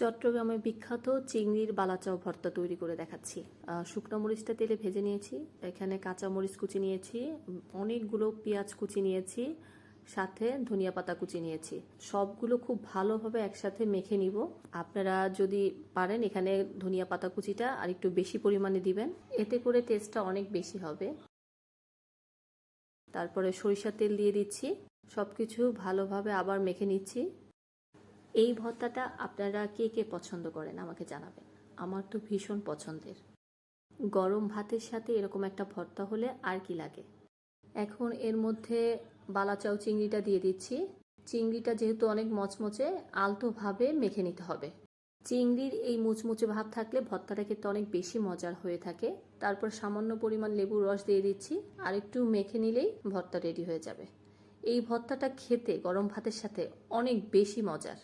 চট্টগ্রামে বিখ্যাত চিংড়ির বালাচাও ভর্তা তৈরি করে দেখাচ্ছি। শুকনো মরিচটা তেলে ভেজে নিয়েছি, এখানে কাঁচা মরিচ কুচি নিয়েছি, অনেকগুলো পেঁয়াজ কুচি নিয়েছি, সাথে ধনিয়া পাতা কুচি নিয়েছি। সবগুলো খুব ভালোভাবে একসাথে মেখে নিব। আপনারা যদি পারেন এখানে ধনিয়া পাতা কুচিটা আর একটু বেশি পরিমাণে দিবেন, এতে করে টেস্টটা অনেক বেশি হবে। তারপরে সরিষার তেল দিয়ে দিচ্ছি, সবকিছু ভালোভাবে আবার মেখে নিচ্ছি। এই ভর্তাটা আপনারা কে কে পছন্দ করেন আমাকে জানাবেন, আমার তো ভীষণ পছন্দের। গরম ভাতের সাথে এরকম একটা ভর্তা হলে আর কি লাগে। এখন এর মধ্যে বালাচাও চিংড়িটা দিয়ে দিচ্ছি। চিংড়িটা যেহেতু অনেক মচমচে, আলতোভাবে মেখে নিতে হবে। চিংড়ির এই মুচমুচে ভাব থাকলে ভর্তাটা খেতে অনেক বেশি মজার হয়ে থাকে। তারপর সামান্য পরিমাণ লেবুর রস দিয়ে দিচ্ছি, আর একটু মেখে নিলেই ভর্তা রেডি হয়ে যাবে। এই ভর্তাটা খেতে গরম ভাতের সাথে অনেক বেশি মজার।